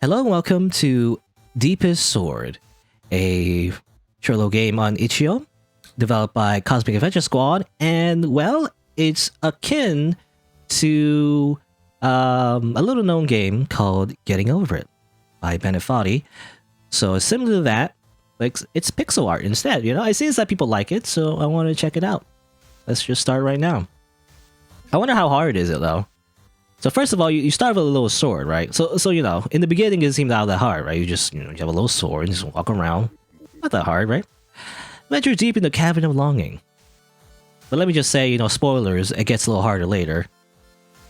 Hello and welcome to Deepest Sword, a short little game on Itch.io, developed by Cosmic Adventure Squad, and well, it's akin to a little known game called Getting Over It by Bennett Foddy. So it's similar to that, like it's pixel art instead, you know? I see that people like it, so I want to check it out. Let's just start right now. I wonder how hard is it though? So first of all, you start with a little sword, right? So you know, in the beginning it seems not that hard, right? You just, you have a little sword and just walk around. Not that hard, right? Venture deep in the Cavern of Longing. But let me just say, spoilers, it gets a little harder later.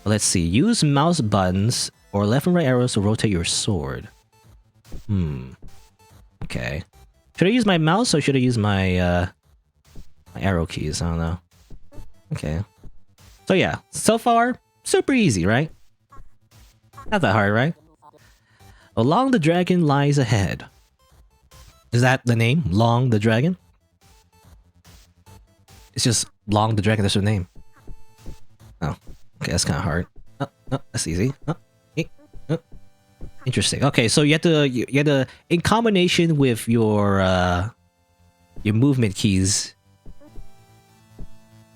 But let's see, use mouse buttons or left and right arrows to rotate your sword. Okay. Should I use my mouse or should I use my arrow keys? I don't know. Okay. So yeah, so far, super easy, right? Not that hard, right? Along the Dragon lies ahead. Is that the name? Long the Dragon? It's just Long the Dragon, that's her name. Oh, okay, that's kind of hard. Oh, that's easy. Interesting. Okay, so you have to, in combination with your movement keys,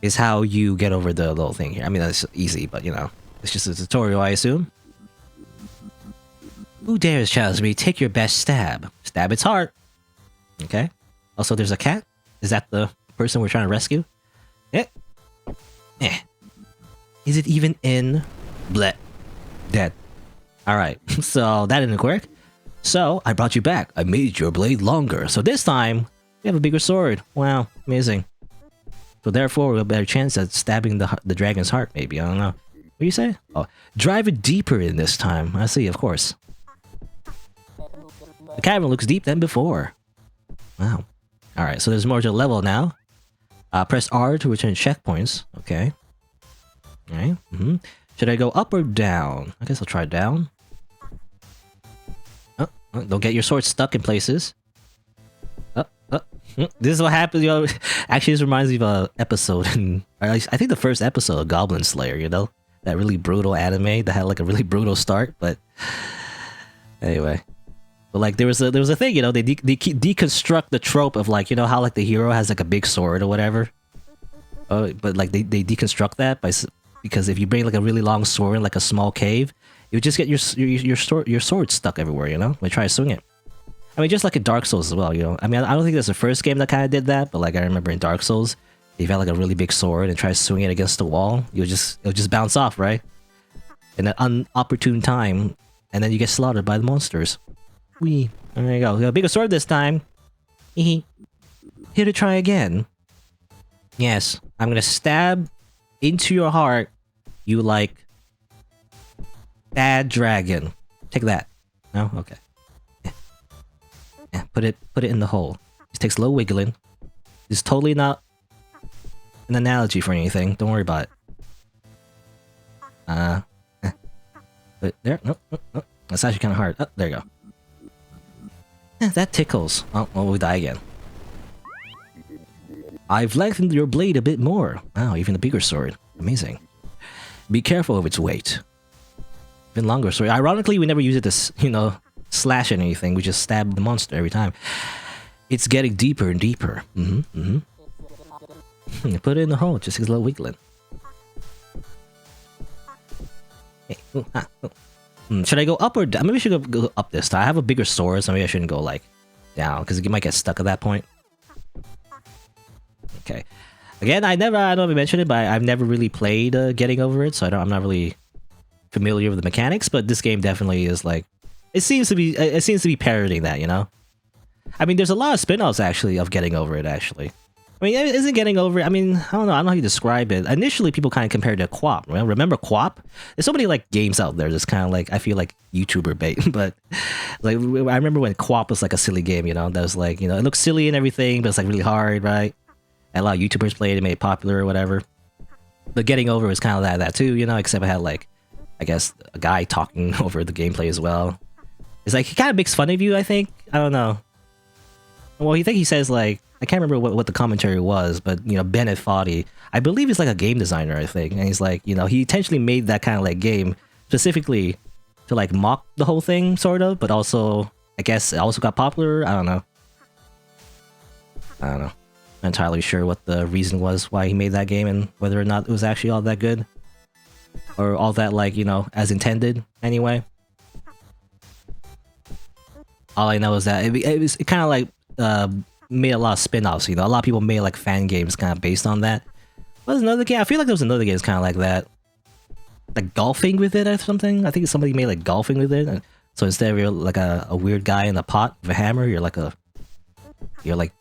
is how you get over the little thing here. I mean, that's easy, but it's just a tutorial, I assume. Who dares challenge me? Take your best stab. Stab its heart. Okay. Also, there's a cat. Is that the person we're trying to rescue? Eh. Is it even in? Bleh. Dead. Alright, so that didn't work. So, I brought you back. I made your blade longer. So this time, we have a bigger sword. Wow, amazing. So therefore, we have a better chance at stabbing the dragon's heart, maybe. I don't know. What do you say? Oh, drive it deeper in this time. I see, of course. The cavern looks deep than before. Wow. Alright, so there's more to the level now. Press R to return checkpoints. Okay. Alright. Should I go up or down? I guess I'll try down. Oh, don't get your sword stuck in places. This is what happens, Actually, this reminds me of an episode in, I think the first episode of Goblin Slayer, that really brutal anime that had like a really brutal start, but anyway. But like there was a thing, they deconstruct the trope of like, how like the hero has like a big sword or whatever. But like they deconstruct that because if you bring like a really long sword in like a small cave, you would just get your sword stuck everywhere, Like try to swing it. I mean, just like in Dark Souls as well, I mean, I don't think that's the first game that kind of did that, but like I remember in Dark Souls, if you had like a really big sword and try to swing it against the wall, it'll just bounce off, right? In an unopportune time, and then you get slaughtered by the monsters. Wee. There you go. You got a bigger sword this time. Here to try again. Yes, I'm gonna stab into your heart, you like bad dragon. Take that. No? Okay. Yeah, put it in the hole. Just takes a little wiggling. It's totally not an analogy for anything. Don't worry about it. But there. No. That's actually kind of hard. Oh, there you go. That tickles. Oh, well, we die again. I've lengthened your blade a bit more. Wow, even a bigger sword. Amazing. Be careful of its weight. Even longer sword. Ironically, we never use it to, slash at anything. We just stab the monster every time. It's getting deeper and deeper. Put it in the hole. Just takes a little wiggling. Hey. Should I go up or down? Maybe I should go up this time. I have a bigger sword, so maybe I shouldn't go like down because it might get stuck at that point. Okay. Again, I don't know if I mentioned it, but I've never really played Getting Over It, so I'm not really familiar with the mechanics. But this game definitely is like, it seems to be parodying that, I mean, there's a lot of spin-offs actually of Getting Over It. Actually, I mean, isn't Getting Over It? I mean, I don't know how you describe it. Initially, people kind of compared it to QWOP. Right? Remember QWOP? There's so many like games out there that's kind of like, I feel like YouTuber bait. But like, I remember when QWOP was like a silly game. That was like, it looks silly and everything, but it's like really hard, right? And a lot of YouTubers played it, made it popular or whatever. But Getting Over was kind of that too, except it had like, I guess, a guy talking over the gameplay as well. It's like, he kind of makes fun of you, I think. I don't know. Well, he says like, I can't remember what the commentary was, but Bennett Foddy, I believe he's like a game designer, I think. And he's like, he intentionally made that kind of like game specifically to like mock the whole thing, sort of, but also I guess it also got popular. I don't know. Not entirely sure what the reason was why he made that game and whether or not it was actually all that good. Or all that, like, you know, as intended, anyway. All I know is that it kind of like made a lot of spin-offs, you know? A lot of people made like fan games kind of based on that. What was another game? I feel like there was another game kind of like that. Like golfing with it or something? I think somebody made like golfing with it. So instead of you're like a weird guy in a pot with a hammer, you're like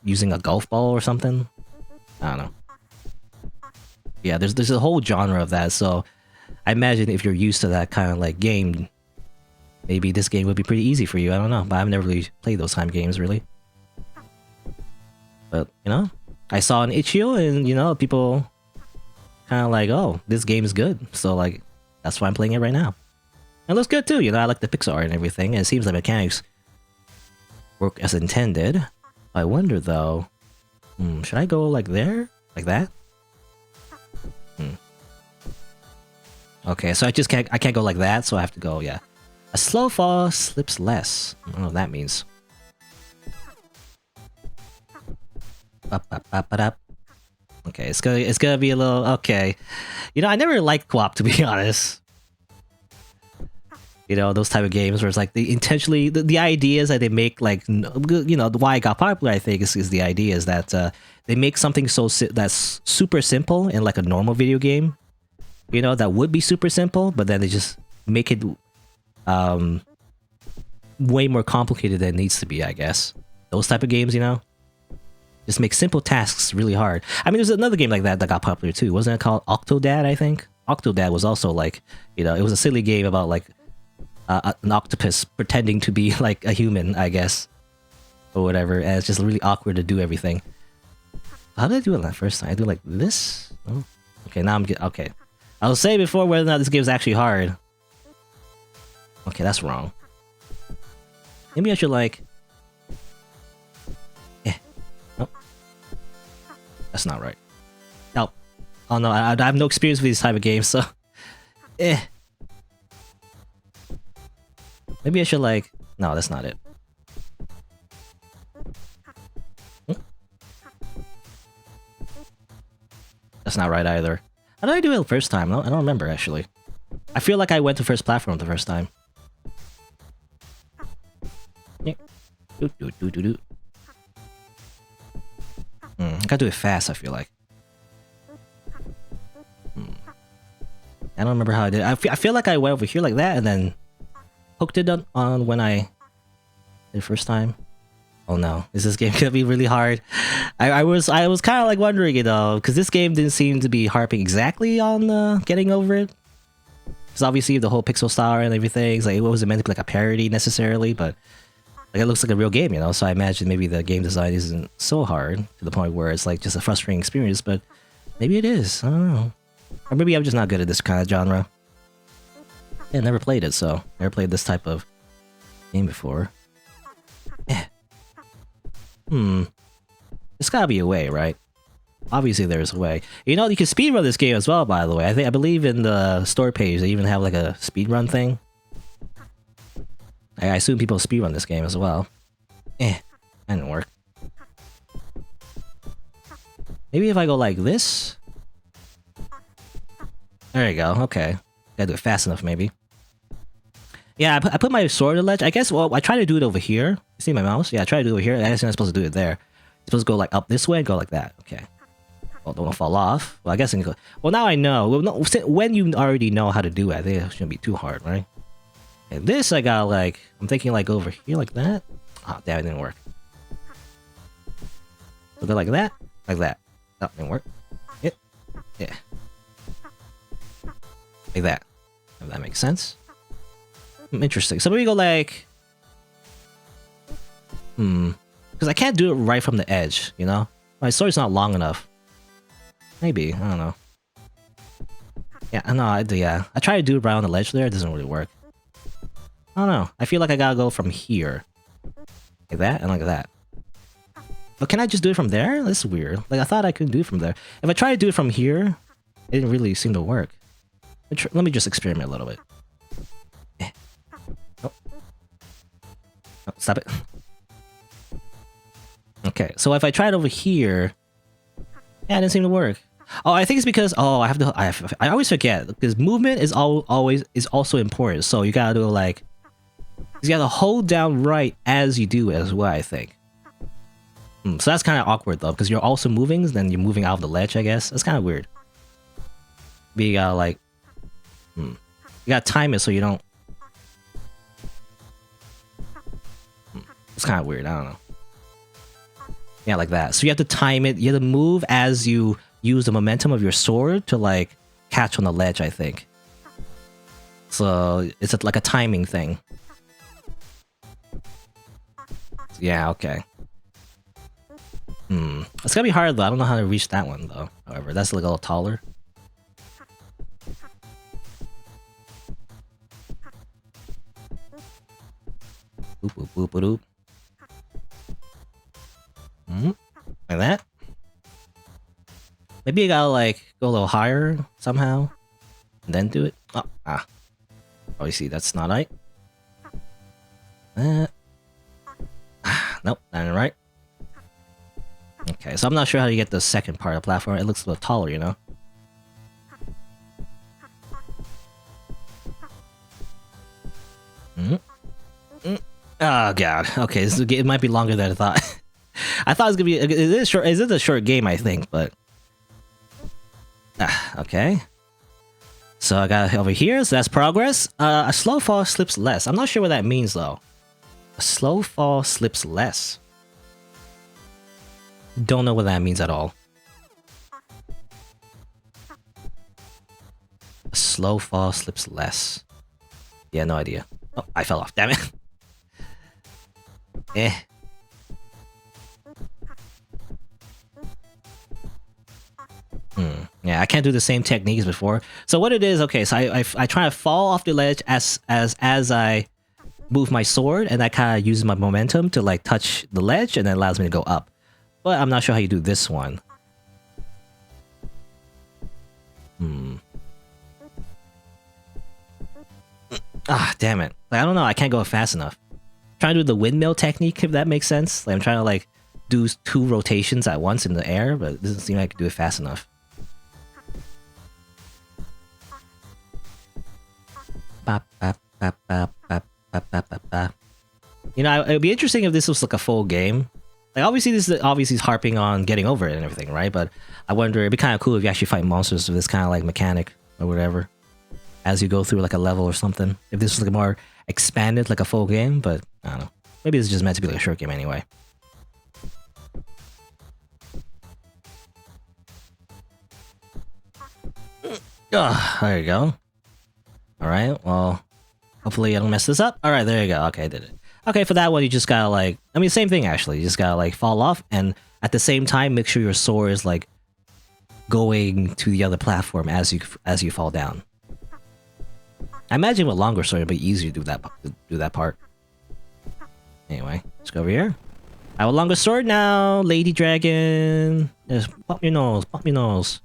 using a golf ball or something. I don't know. Yeah, there's a whole genre of that, so I imagine if you're used to that kind of like game, maybe this game would be pretty easy for you. I don't know, but I've never really played those kind of games, really. But, you know, I saw an itch.io and, you know, people kind of like, oh, this game is good. So, like, that's why I'm playing it right now. It looks good, too. You know, I like the pixel art and everything. And it seems like mechanics work as intended. I wonder, though, should I go, like, there? Like that? Okay, so I can't go like that, so I have to go, yeah. A slow fall slips less. I don't know what that means. Okay, it's gonna be a little okay. You know, I never liked co-op, to be honest. You know, those type of games where it's like the ideas that they make, like, you know, why it got popular, I think, is the idea is that they make something that's super simple in like a normal video game. You know, that would be super simple, but then they just make it way more complicated than it needs to be, I guess. Those type of games, you know? Just make simple tasks really hard. I mean, there's another game like that got popular too. Wasn't it called Octodad, I think? Octodad was also like, you know, it was a silly game about like an octopus pretending to be like a human, I guess. Or whatever, and it's just really awkward to do everything. How did I do it that first time? I do like this? Oh. Okay, now I'm getting... Okay. I was saying before whether or not this game is actually hard. Okay, that's wrong. Maybe I should like... Nope. That's not right. Nope. Oh no, I have no experience with these type of games, so... Maybe I should like... No, that's not it. That's not right either. How did I do it the first time? I don't remember, actually. I feel like I went to first platform the first time. I gotta do it fast, I feel like. I don't remember how I did it. I feel like I went over here like that and then hooked it on when I did it first time. Oh no, is this game gonna be really hard? I was kind of like wondering, you know, because this game didn't seem to be harping exactly on getting over it. Because obviously the whole pixel style and everything, it's like, it wasn't meant to be like a parody necessarily, but like it looks like a real game, you know. So I imagine maybe the game design isn't so hard to the point where it's like just a frustrating experience, but maybe it is. I don't know, or maybe I'm just not good at this kind of genre. Yeah, never played it, so never played this type of game before. There's gotta be a way, right? Obviously there's a way. You know, you can speedrun this game as well, by the way. I believe in the store page they even have like a speedrun thing. I assume people speedrun this game as well. That didn't work. Maybe if I go like this? There you go, okay. Gotta do it fast enough, maybe. Yeah, I put my sword on the ledge. I guess, well, I try to do it over here. You see my mouse? Yeah, I try to do it over here. I guess I'm not supposed to do it there. You're supposed to go like up this way and go like that. Okay. Well, don't fall off. Well, I guess I can go... Well, now I know. Well, no, when you already know how to do it, I think it shouldn't be too hard, right? And this I got like... I'm thinking like over here like that. Oh, damn, it didn't work. So go like that. Like that. Oh, didn't work. Yeah. Like that. If that makes sense. Interesting. So maybe go like... Because I can't do it right from the edge, you know? My sword's not long enough. Maybe. I don't know. Yeah, I know. I try to do it right on the ledge there. It doesn't really work. I don't know. I feel like I gotta go from here. Like that and like that. But can I just do it from there? That's weird. Like, I thought I couldn't do it from there. If I try to do it from here, it didn't really seem to work. Let me just experiment a little bit. Stop it. Okay, so if I try it over here, yeah, it didn't seem to work. Oh, I think it's because I always forget because movement is always also important. So you gotta do like you gotta hold down right as you do as well. I think. So that's kind of awkward though because you're also moving, then you're moving out of the ledge. I guess that's kind of weird. But you gotta like, you gotta time it so you don't. It's kind of weird. I don't know. Yeah, like that. So you have to time it. You have to move as you use the momentum of your sword to like catch on the ledge, I think. So it's like a timing thing. Yeah, okay. It's gonna be hard though. I don't know how to reach that one though. However, that's like a little taller. Boop boop boop boop. Like that. Maybe you gotta like go a little higher somehow, and then do it. Oh, oh, you see, that's not right. Nope, that ain't right. Okay, so I'm not sure how to get the second part of the platform. It looks a little taller, you know. Oh god. Okay, it might be longer than I thought. I thought it was gonna be. It is short. It is a short game, I think, but okay. So I got over here. So that's progress. A slow fall slips less. I'm not sure what that means though. A slow fall slips less. Don't know what that means at all. A slow fall slips less. Yeah, no idea. Oh, I fell off. Damn it. Yeah, I can't do the same technique as before. So what it is, okay, so I try to fall off the ledge as I move my sword, and I kind of use my momentum to like touch the ledge, and that allows me to go up. But I'm not sure how you do this one. Damn it. Like, I don't know, I can't go fast enough. Trying to do the windmill technique, if that makes sense. Like, I'm trying to like do 2 rotations at once in the air, but it doesn't seem like I can do it fast enough. You know, it'd be interesting if this was like a full game. Like, obviously, this is harping on getting over it and everything, right? But I wonder, it'd be kind of cool if you actually fight monsters with this kind of like mechanic or whatever as you go through like a level or something. If this was like more expanded, like a full game, but I don't know. Maybe it's just meant to be like a short game anyway. There you go. Alright, well, hopefully I don't mess this up. Alright, there you go. Okay, I did it. Okay, for that one, you just gotta like... I mean, same thing, actually. You just gotta like fall off, and at the same time, make sure your sword is like going to the other platform as you fall down. I imagine with longer sword, it'd be easier to do that part. Anyway, let's go over here. I have a longer sword now, Lady Dragon. Just pop your nose, pop your nose.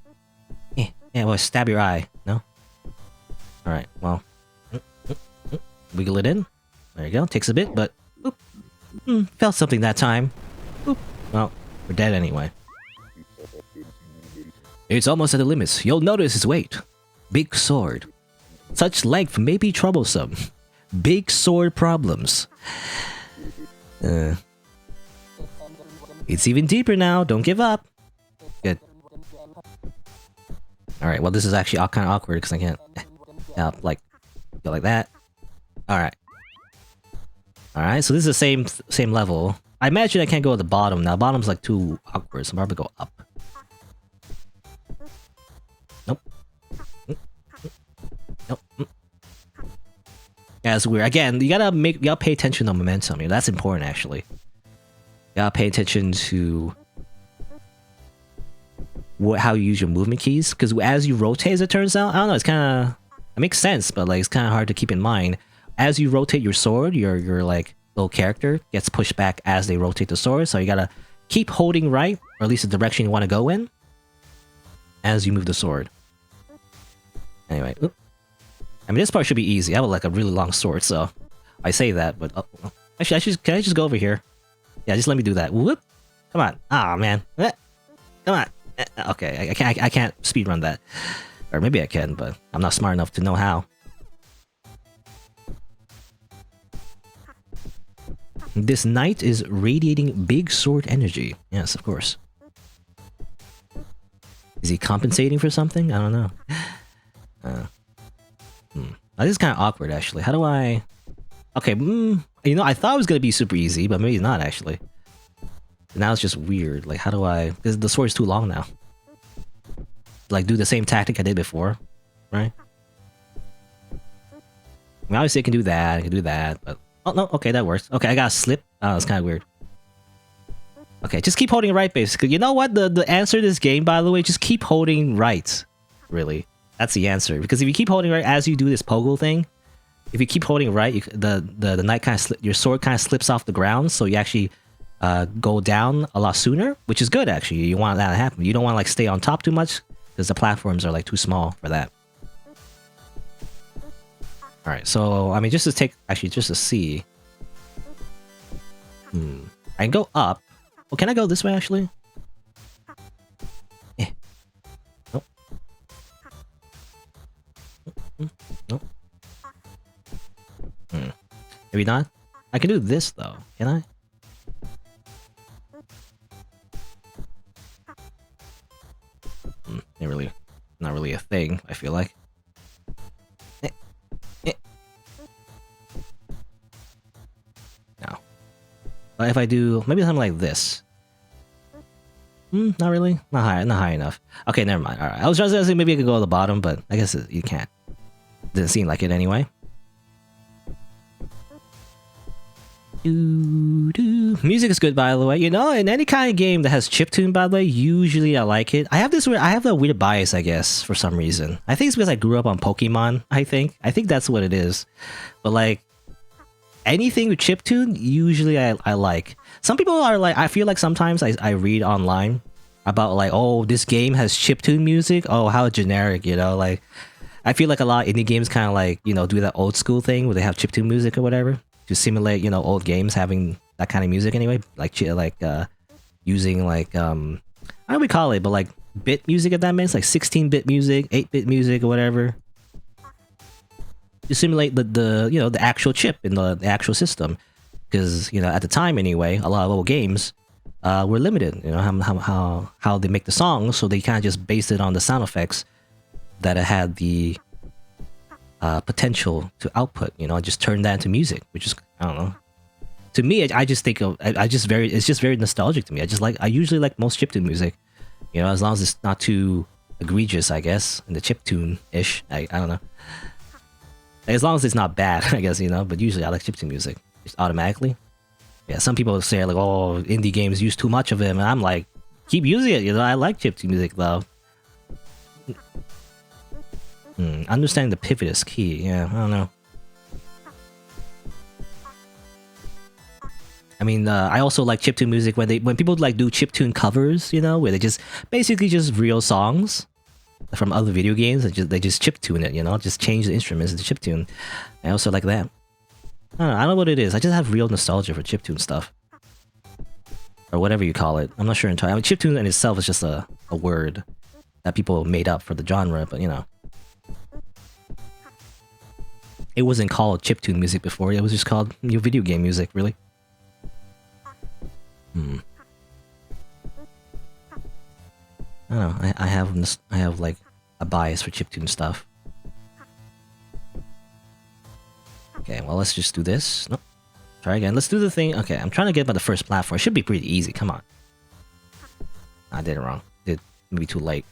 Yeah, well, stab your eye. No? Alright, well. Wiggle it in. There you go. Takes a bit, but... Oop. Felt something that time. Oop. Well, we're dead anyway. It's almost at the limits. You'll notice its weight. Big sword. Such length may be troublesome. Big sword problems. It's even deeper now. Don't give up. Good. Alright, well, this is actually all kind of awkward because I can't... like, go like that. Alright. Alright, so this is the same level. I imagine I can't go at the bottom. Now, the bottom's like too awkward, so I'm probably go up. Nope. Nope. Yeah, it's weird. Again, you gotta pay attention to momentum. You know, that's important, actually. You gotta pay attention to how you use your movement keys, because as you rotate, as it turns out, I don't know, it's kind of... It makes sense, but like it's kind of hard to keep in mind. As you rotate your sword, your like little character gets pushed back as they rotate the sword, so you gotta keep holding right, or at least the direction you want to go in, as you move the sword. Anyway, I mean, this part should be easy. I have like a really long sword, so I say that, but Actually, can I just go over here? Yeah, just let me do that. Whoop! Come on. Ah, man. Come on. Okay, I can't speedrun that. Or maybe I can, but I'm not smart enough to know how. This knight is radiating big sword energy. Yes, of course. Is he compensating for something? I don't know. This is kind of awkward, actually. How do I... Okay, you know, I thought it was going to be super easy, but maybe it's not, actually. Now it's just weird. Like, how do I... Because the sword is too long now. Like, do the same tactic I did before, right? I mean, obviously I can do that, but... Oh, no, okay, that works. Okay, I got a slip. Oh, it's kind of weird. Okay, just keep holding right, basically. You know what? The answer to this game, by the way, just keep holding right. Really. That's the answer. Because if you keep holding right as you do this pogo thing, if you keep holding right, the knight kind of your sword kind of slips off the ground, so you actually go down a lot sooner, which is good, actually. You want that to happen. You don't want to like stay on top too much, because the platforms are like too small for that. Alright, so, I mean, just to take... Actually, just to see... I can go up. Oh, can I go this way, actually? Nope. Nope. Maybe not? I can do this, though. Can I? Not really a thing, I feel like. No. But if I do... Maybe something like this. Not really. Not high enough. Okay, never mind. Alright. I was just gonna say maybe I could go to the bottom, but I guess you can't. Didn't seem like it anyway. Music is good, by the way. You know, in any kind of game that has chiptune, by the way, usually I like it. I have a weird bias, I guess, for some reason. I think it's because I grew up on Pokemon, I think that's what it is. But like, anything with chiptune, usually I like. Some people are like, I feel like sometimes I read online about like, oh, this game has chiptune music. Oh, how generic, you know? Like, I feel like a lot of indie games kind of like, you know, do that old school thing where they have chiptune music or whatever to simulate, you know, old games having that kind of music anyway. Like using like I don't know what we call it, but like bit music at that means like 16-bit music, 8-bit music or whatever. To simulate the you know, the actual chip in the actual system, because you know, at the time anyway, a lot of old games were limited, you know, how they make the songs, so they kind of just based it on the sound effects that it had the potential to output, you know, just turn that into music, which is, I don't know. To me, I just think of, it's just very nostalgic to me. I usually like most chiptune music, you know, as long as it's not too egregious, I guess, in the chiptune-ish, I don't know. As long as it's not bad, I guess, you know, but usually I like chiptune music, just automatically. Yeah, some people say like, oh, indie games use too much of it, and I'm like, keep using it, you know, I like chiptune music though. Understanding the pivot is key. Yeah, I don't know. I mean, I also like chiptune music when people like do chiptune covers, you know, where they just basically just real songs from other video games and they just chiptune it, you know, just change the instruments into chiptune. I also like that. I don't know what it is. I just have real nostalgia for chiptune stuff, or whatever you call it. I'm not sure entirely. I mean, chiptune in itself is just a word that people made up for the genre, but you know. It wasn't called chiptune music before, it was just called new video game music, really. I don't know, I have like a bias for chiptune stuff. Okay, well let's just do this. Nope. Try again, let's do the thing. Okay, I'm trying to get by the first platform. It should be pretty easy, come on. I did it wrong. Did maybe too late.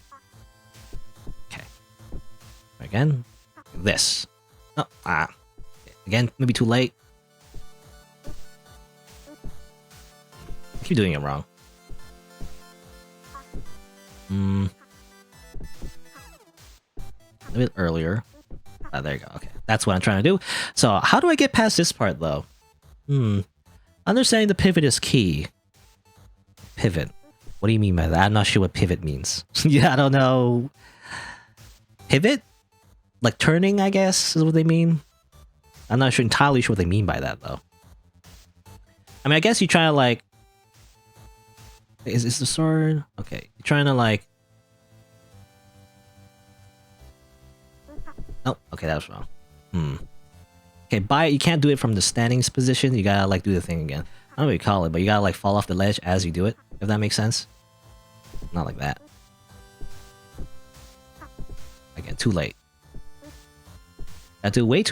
Okay. Again. This. Oh, again, maybe too late. I keep doing it wrong. A bit earlier. There you go. Okay, that's what I'm trying to do. So, how do I get past this part, though? Understanding the pivot is key. Pivot. What do you mean by that? I'm not sure what pivot means. Yeah, I don't know. Pivot? Like turning, I guess, is what they mean. I'm not entirely sure what they mean by that, though. I mean, I guess you try to like... Is the sword... Okay, you're trying to like... Oh, okay, that was wrong. Okay, you can't do it from the standing position. You gotta like do the thing again. I don't know what you call it, but you gotta like fall off the ledge as you do it, if that makes sense. Not like that. Again, too late. I do way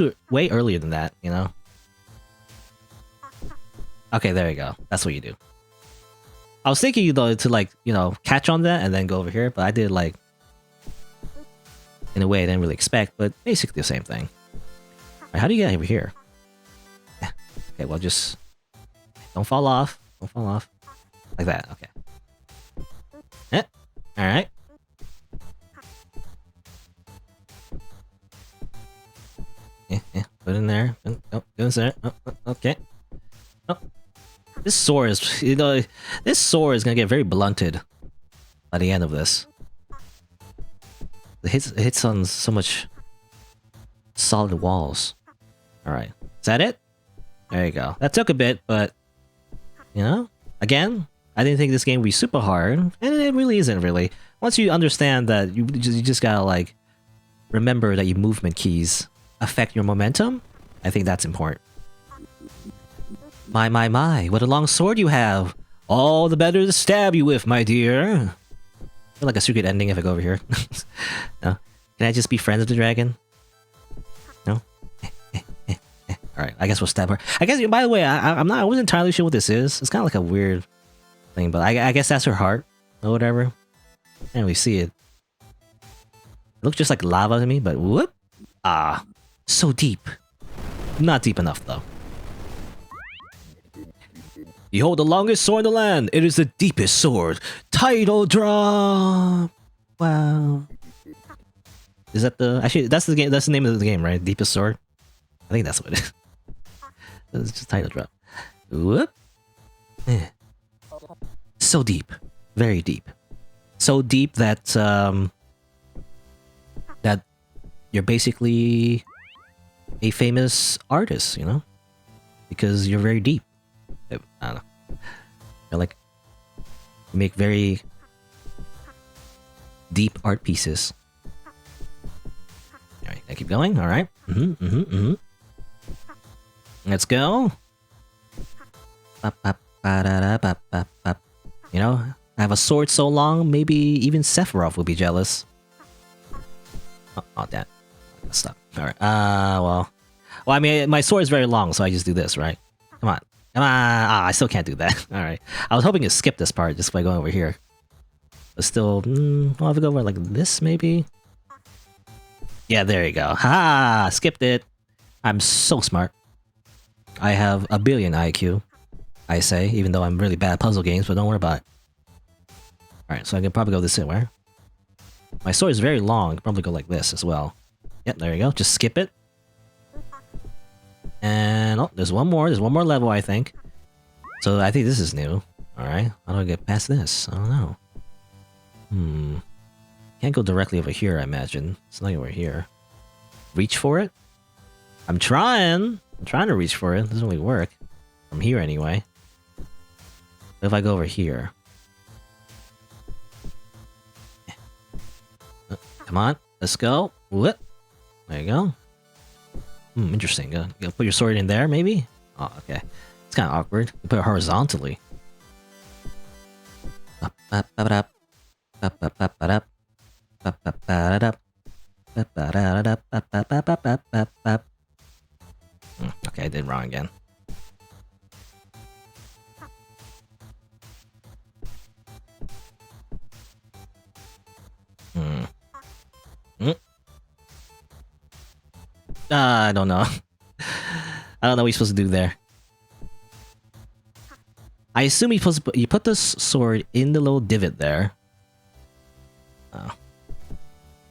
earlier than that, you know? Okay, there you go. That's what you do. I was thinking though to like, you know, catch on that and then go over here, but I did like in a way I didn't really expect, but basically the same thing. Alright, how do you get over here? Okay, well just don't fall off. Don't fall off. Like that, okay. Alright. Put in there. Oh, go in there. Oh, okay. Oh. This sword is, you know, this sword is gonna get very blunted by the end of this. It hits on so much solid walls. Alright. Is that it? There you go. That took a bit, but you know, again, I didn't think this game would be super hard, and it really isn't really. Once you understand that you just gotta like remember that your movement keys affect your momentum, I think that's important. My, what a long sword you have! All the better to stab you with, my dear! I feel like a secret ending if I go over here. No? Can I just be friends with the dragon? No? Alright, I guess we'll stab her. I guess, by the way, I wasn't entirely sure what this is. It's kind of like a weird thing, but I guess that's her heart, or whatever. I can't really see it. It looks just like lava to me, but whoop! Ah, so deep. Not deep enough, though. You hold the longest sword in the land. It is the deepest sword. Title drop. Wow. Is that the... Actually, that's the game. That's the name of the game, right? Deepest sword? I think that's what it is. It's just title drop. Whoop. So deep. Very deep. So deep that, that you're basically a famous artist, you know? Because you're very deep. I don't know. You're like... You make very... deep art pieces. Alright, I keep going, alright. Let's go. You know, I have a sword so long, maybe even Sephiroth will be jealous. Oh damn. Stop. Alright, well, I mean, my sword is very long, so I just do this, right? Come on. Come on! Ah, I still can't do that. Alright. I was hoping to skip this part just by going over here. But still, I'll have to go over like this, maybe? Yeah, there you go. Ha! Skipped it! I'm so smart. I have a billion IQ, I say, even though I'm really bad at puzzle games, but don't worry about it. Alright, so I can probably go this way. My sword is very long, I can probably go like this as well. Yep, there you go. Just skip it. And oh, there's one more level, I think. So I think this is new. Alright, how do I get past this? I don't know. Can't go directly over here, I imagine. It's not over here. Reach for it? I'm trying to reach for it. It doesn't really work. From here, anyway. What if I go over here? Come on, let's go. Whoop. There you go. Interesting. You put your sword in there, maybe? Oh, okay. It's kind of awkward. You put it horizontally. Okay, I did wrong again. I don't know. I don't know what you're supposed to do there. I assume you're supposed to you put this sword in the little divot there. Oh.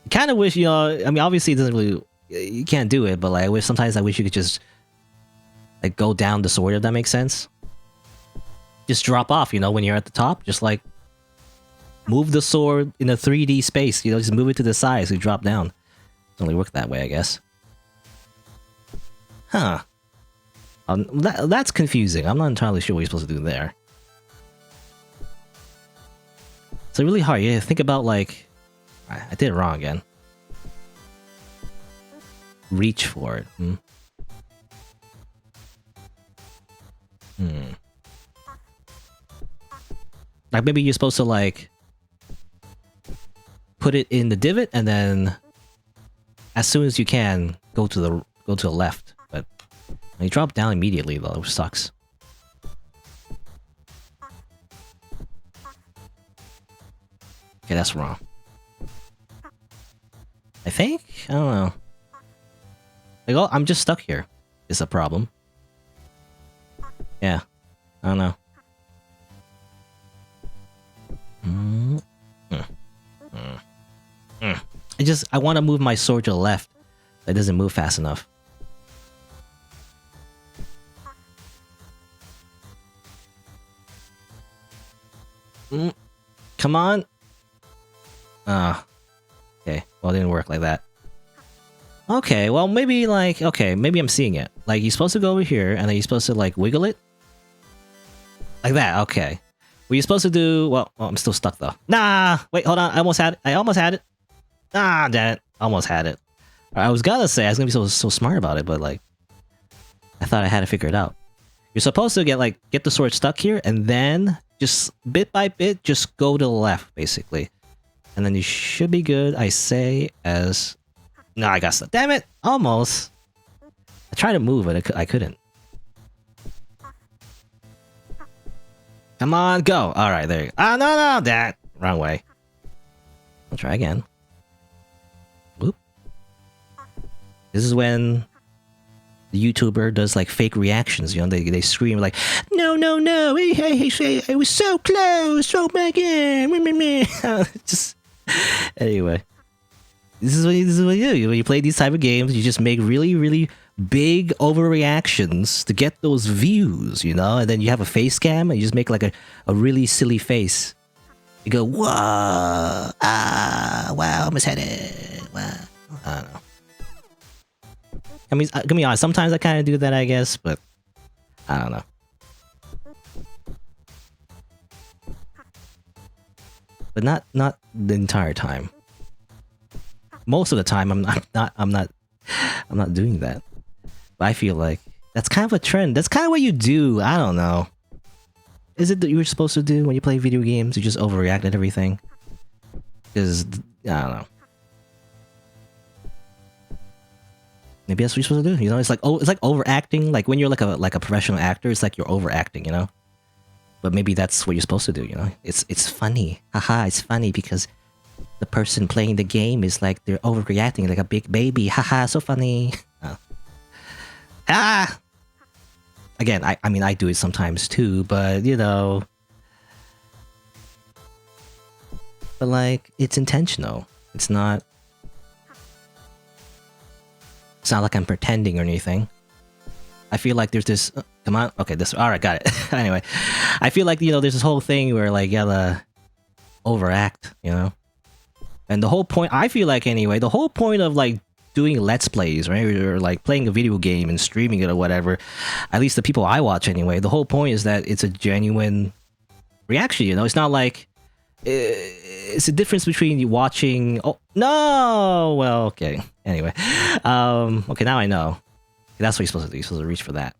Kind of wish, you know, I mean, obviously it doesn't really, you can't do it, but like, sometimes I wish you could just like go down the sword, if that makes sense. Just drop off, you know, when you're at the top, just like move the sword in a 3D space, you know, just move it to the side so you drop down. It only work that way, I guess. Huh. That's confusing. I'm not entirely sure what you're supposed to do there. It's really hard. Yeah, think about like... I did it wrong again. Reach for it. Like maybe you're supposed to like... put it in the divot and then... as soon as you can, go to the left. But when you drop down immediately though, which sucks. Okay, that's wrong. I think? I don't know. Like, oh, I'm just stuck here. Is a problem. Yeah. I don't know. I want to move my sword to the left. It doesn't move fast enough. Come on. Okay. Well, it didn't work like that. Okay, well, maybe like... okay, maybe I'm seeing it. Like, you're supposed to go over here, and then you're supposed to, like, wiggle it? Like that, okay. What you're supposed to do... well, I'm still stuck, though. Nah! Wait, hold on. I almost had it. Ah, damn it. Almost had it. I was gonna say I was gonna be so smart about it, but, like... I thought I had to figure it out. You're supposed to get the sword stuck here, and then... just bit by bit, just go to the left, basically. And then you should be good, I say, as... no, I got stuck. Damn it! Almost! I tried to move, but I couldn't. Come on, go! Alright, there you go. Ah, no, that! Wrong way. I'll try again. Whoop. This is when... the YouTuber does like fake reactions, you know, they scream like, no, I was so close, oh my god, just, anyway. This is what you do. When you play these type of games, you just make really big overreactions to get those views, you know, and then you have a face cam and you just make like a really silly face. You go, whoa, wow, almost had it, wow, I don't know. I mean, gonna be honest, sometimes I kind of do that, I guess, but I don't know. But not the entire time. Most of the time, I'm not doing that. But I feel like that's kind of a trend. That's kind of what you do. I don't know. Is it that you're supposed to do when you play video games? You just overreact at everything? Because I don't know. Maybe that's what you're supposed to do. You know, it's like overacting. Like when you're like a professional actor, it's like you're overacting. You know, but maybe that's what you're supposed to do. You know, it's funny. Haha, it's funny because the person playing the game is like they're overreacting like a big baby. Haha, so funny. Oh. Ah. Again, I mean I do it sometimes too, but you know, but like it's intentional. It's not. It's not like I'm pretending or anything. I feel like there's this... come on. Okay, this... alright, got it. Anyway. I feel like, you know, there's this whole thing where, like, you gotta overact, you know? And the whole point... I feel like, anyway, the whole point of, like, doing Let's Plays, right? Or, like, playing a video game and streaming it or whatever, at least the people I watch, anyway, the whole point is that it's a genuine reaction, you know? It's not like... it's a difference between you watching... oh, no! Well, okay. Anyway. Okay, now I know. That's what you're supposed to do. You're supposed to reach for that.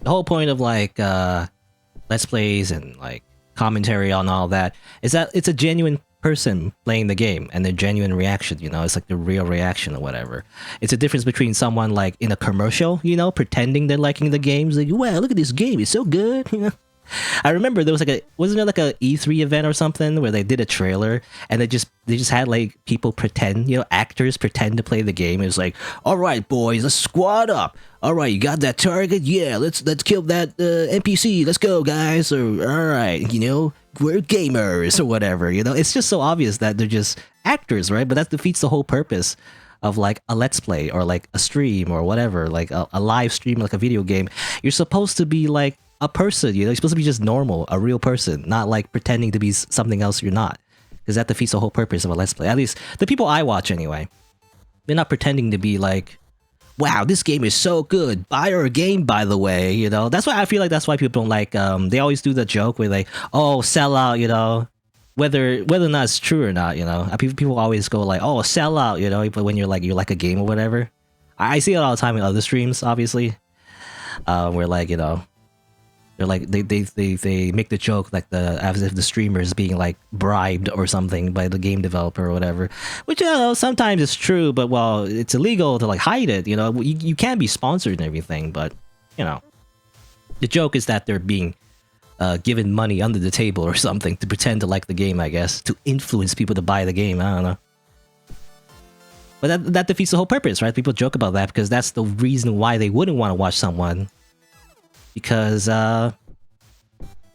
The whole point of, like, Let's Plays and, like, commentary on all that is that it's a genuine person playing the game and the genuine reaction, you know? It's like the real reaction or whatever. It's a difference between someone, like, in a commercial, you know, pretending they're liking the games. Like, wow, look at this game. It's so good, you know? I remember there was like wasn't there like a E3 event or something where they did a trailer and they just had like people pretend, you know, actors pretend to play the game. It was like, all right, boys, let's squad up. All right, you got that target? Yeah, let's kill that NPC. Let's go, guys. Or all right, you know, we're gamers or whatever. You know, it's just so obvious that they're just actors, right? But that defeats the whole purpose of like a Let's Play or like a stream or whatever, like a live stream, like a video game. You're supposed to be like a person, you know, you're supposed to be just normal, a real person, not like pretending to be something else you're not, because that defeats the whole purpose of a Let's Play. At least the people I watch anyway, they're not pretending to be like wow, this game is so good. Buy our game, by the way. You know, that's why I feel like that's why people don't like. They always do the joke where like, oh, sell out. You know, whether or not it's true or not. You know, people always go like, oh, sell out. You know, when you're like a game or whatever. I see it all the time in other streams, obviously. Where like, you know, they're like they make the joke like as if the streamer is being like bribed or something by the game developer or whatever, which you know sometimes it's true, but well, it's illegal to like hide it. You know, you can be sponsored and everything, but you know, the joke is that they're being given money under the table or something to pretend to like the game, I guess, to influence people to buy the game. I don't know. But that defeats the whole purpose, right? People joke about that because that's the reason why they wouldn't want to watch someone. Because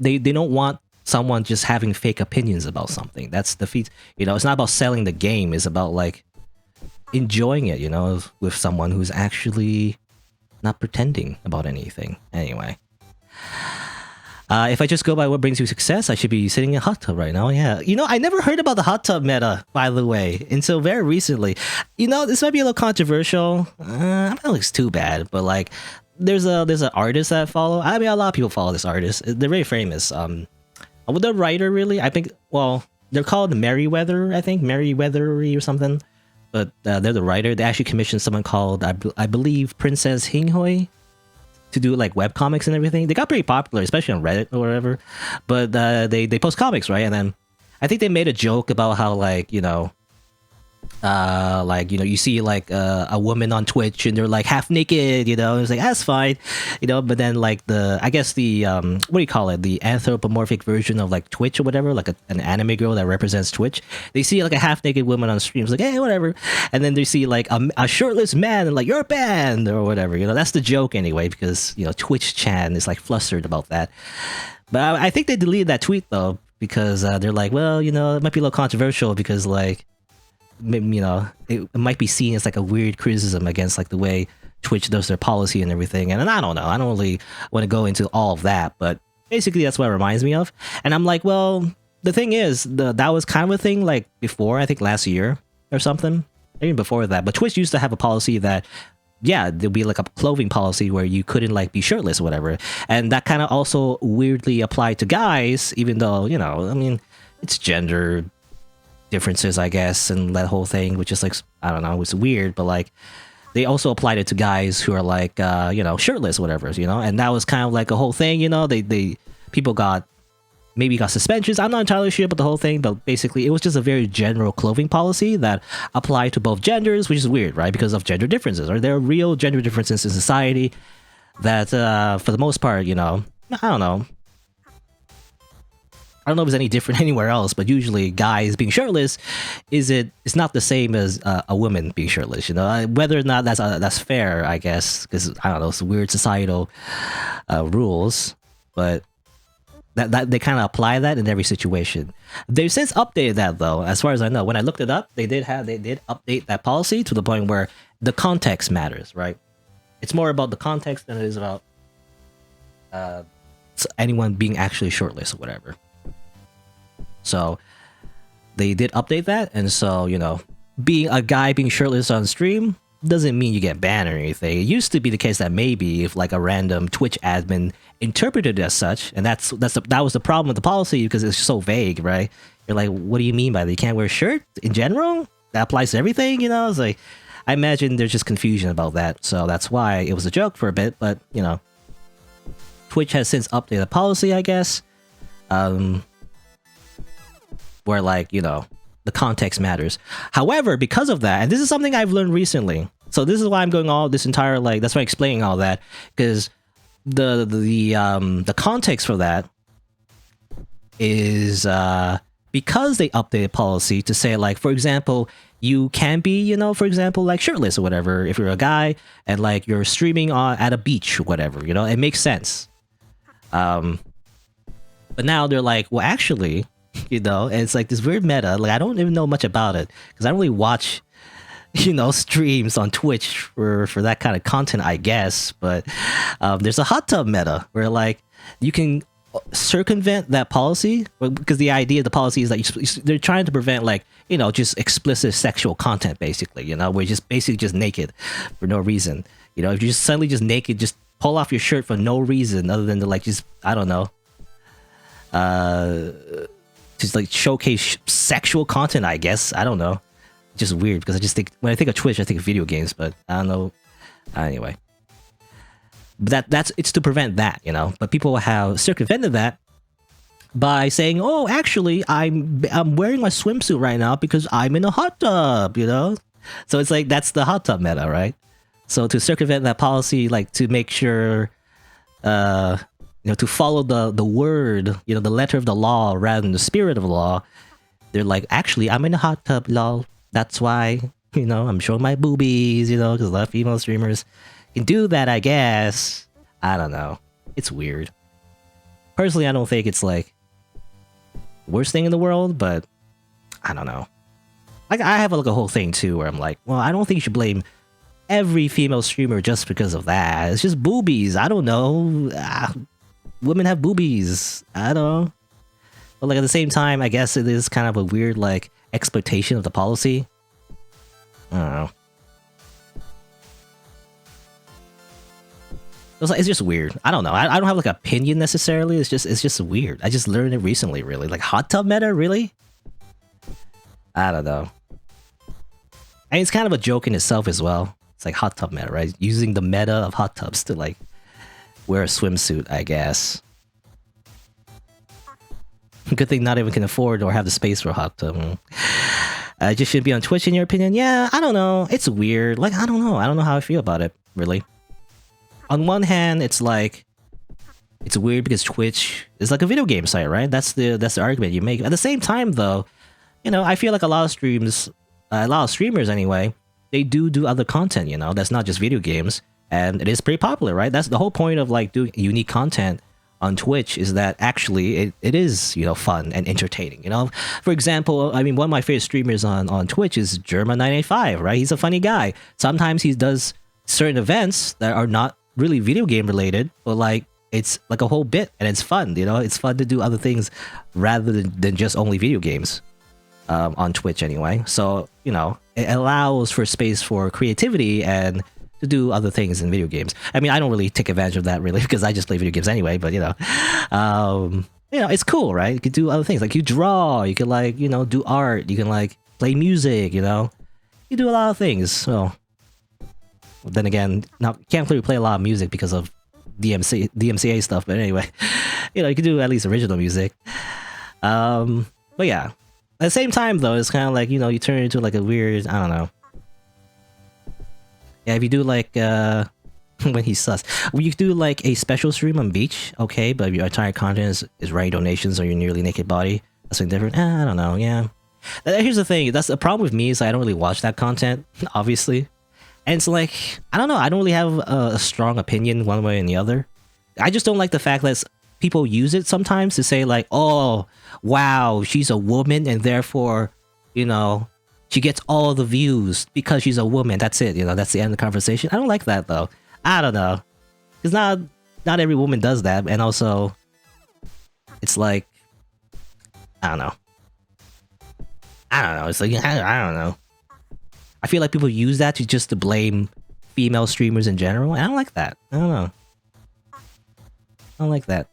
they don't want someone just having fake opinions about something. That's defeat. You know, it's not about selling the game. It's about like enjoying it, you know, with someone who's actually not pretending about anything. Anyway. If I just go by what brings you success, I should be sitting in a hot tub right now. Yeah. You know, I never heard about the hot tub meta, by the way, until very recently. You know, this might be a little controversial. I don't think it's too bad, but like, there's an artist that I follow. I mean, a lot of people follow this artist. They're very famous. The writer, really, I think, well, they're called Merryweather, I think, Merryweathery or something. But they're the writer. They actually commissioned someone called, I believe, Princess Hinghoi, to do like webcomics and everything. They got pretty popular, especially on Reddit or whatever. But they post comics, right? And then I think they made a joke about how like, you know, you see like a woman on Twitch and they're like half naked, you know, it's like that's fine, you know, but then like I guess the what do you call it, the anthropomorphic version of like Twitch or whatever, like an anime girl that represents Twitch, they see like a half naked woman on streams like, hey, whatever, and then they see like a shirtless man and like, you're banned or whatever, you know. That's the joke anyway, because you know Twitch Chan is like flustered about that. But I think they deleted that tweet though, because they're like, well, you know, it might be a little controversial because like, you know, it might be seen as like a weird criticism against like the way Twitch does their policy and everything. And I don't know, I don't really want to go into all of that, but basically that's what it reminds me of. And I'm like, well, the thing is, that was kind of a thing like before, I think last year or something, even before that. But Twitch used to have a policy that, yeah, there'd be like a clothing policy where you couldn't like be shirtless or whatever. And that kind of also weirdly applied to guys, even though, you know, I mean, it's gender differences, I guess, and that whole thing, which is like, I don't know, it was weird, but like they also applied it to guys who are like you know, shirtless or whatever, you know. And that was kind of like a whole thing, you know. People got suspensions, I'm not entirely sure about the whole thing, but basically it was just a very general clothing policy that applied to both genders, which is weird, right? Because of gender differences, or there are real gender differences in society that for the most part, you know, I don't know if it's any different anywhere else, but usually guys being shirtless it's not the same as a woman being shirtless, you know. Whether or not that's fair, I guess, because I don't know, it's weird societal rules, but that they kind of apply that in every situation. They've since updated that though, as far as I know. When I looked it up, they did update that policy to the point where the context matters, right? It's more about the context than it is about anyone being actually shirtless or whatever. So they did update that, and so, you know, being a guy being shirtless on stream doesn't mean you get banned or anything. It used to be the case that maybe if like a random Twitch admin interpreted it as such, and that was the problem with the policy, because it's so vague, right? You're like, what do you mean by that? You can't wear a shirt in general? That applies to everything, you know? It's like, I imagine there's just confusion about that, so that's why it was a joke for a bit. But you know, Twitch has since updated the policy, I guess. Where like, you know, the context matters. However, because of that, and this is something I've learned recently, so this is why I'm going all this entire, like, that's why I'm explaining all that, because the context for that is because they updated policy to say, like, for example, you can be, you know, for example, like shirtless or whatever if you're a guy and like you're streaming at a beach or whatever, you know. It makes sense. But now they're like, well, actually, you know, and it's like this weird meta. Like, I don't even know much about it because I don't really watch, you know, streams on Twitch for that kind of content, I guess. But there's a hot tub meta where like you can circumvent that policy, because the idea of the policy is that they're trying to prevent, like, you know, just explicit sexual content, basically, you know, where you're just basically just naked for no reason. You know, if you're just suddenly just naked, just pull off your shirt for no reason other than to, like, just, I don't know, just like showcase sexual content, I guess. I don't know. Just weird, because I just think, when I think of Twitch, I think of video games, but I don't know. Anyway. But that's it's to prevent that, you know. But people have circumvented that by saying, "Oh, actually, I'm wearing my swimsuit right now because I'm in a hot tub," you know. So it's like that's the hot tub meta, right? So to circumvent that policy, like to make sure, you know, to follow the word, you know, the letter of the law rather than the spirit of the law, they're like, "Actually, I'm in a hot tub, lol. That's why, you know, I'm showing my boobies, you know, because a lot of female streamers can do that, I guess." I don't know. It's weird. Personally, I don't think it's like the worst thing in the world, but I don't know. Like, I have like a whole thing too where I'm like, well, I don't think you should blame every female streamer just because of that. It's just boobies. I don't know. Women have boobies. I don't know. But like at the same time, I guess it is kind of a weird like exploitation of the policy. I don't know. It's just weird. I don't know. I don't have like an opinion necessarily. It's just weird. I just learned it recently, really. Like hot tub meta, really? I don't know. And it's kind of a joke in itself as well. It's like hot tub meta, right? Using the meta of hot tubs to like wear a swimsuit, I guess. Good thing not everyone can afford or have the space for a hot tub. I just shouldn't be on Twitch, in your opinion? Yeah, I don't know. It's weird. Like, I don't know. I don't know how I feel about it, really. On one hand, it's like, it's weird because Twitch is like a video game site, right? That's the argument you make. At the same time, though, you know, I feel like a lot of streamers anyway, they do other content, you know, that's not just video games, and it is pretty popular, right? That's the whole point of like doing unique content on Twitch, is that actually it is, you know, fun and entertaining, you know? For example, I mean, one of my favorite streamers on Twitch is Germa985, right? He's a funny guy. Sometimes he does certain events that are not really video game related, but like it's like a whole bit and it's fun, you know. It's fun to do other things rather than just only video games on Twitch anyway. So, you know, it allows for space for creativity and to do other things in video games. I mean, I don't really take advantage of that really because I just play video games anyway, but you know, it's cool, right? You can do other things, like you draw, you can like, you know, do art, you can like play music, you know, you do a lot of things. So then again, now can't really play a lot of music because of DMCA stuff, but anyway, you know, you can do at least original music. But yeah, at the same time though, it's kind of like, you know, you turn into like a weird, I don't know. Yeah, if you do like when he's sus, well, you do like a special stream on beach, okay, but if your entire content is writing donations or your nearly naked body, that's something different. I don't know. Yeah, here's the thing. That's the problem with me, is I don't really watch that content, obviously. And it's like, I don't know, I don't really have a strong opinion one way or the other. I just don't like the fact that people use it sometimes to say like, oh, wow, she's a woman and therefore, you know, she gets all the views because she's a woman. That's it, you know, that's the end of the conversation. I don't like that though. I don't know. Because not every woman does that. And also, it's like, I don't know. It's like, I don't know. I feel like people use that to blame female streamers in general. And I don't like that. I don't know. I don't like that.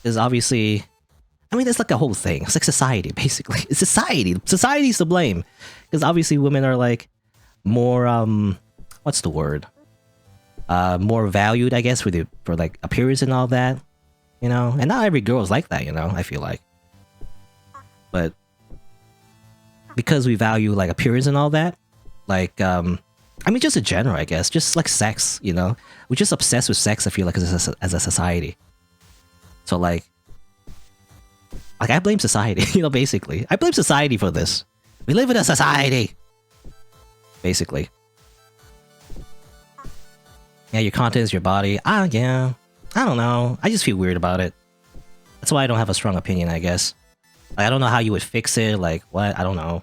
Because obviously, I mean, it's like a whole thing. It's like society, basically. It's society. Society's to blame. Because obviously women are like more, what's the word? More valued, I guess, for like appearance and all that. You know? And not every girl is like that, you know? I feel like. But because we value like appearance and all that, like I mean, just in general, I guess, just like sex, you know, we're just obsessed with sex. I feel like as a society. So like I blame society, you know, basically, I blame society for this. We live in a society, basically. Yeah, your content is your body. Yeah, I don't know. I just feel weird about it. That's why I don't have a strong opinion, I guess. I don't know how you would fix it, like, what? I don't know.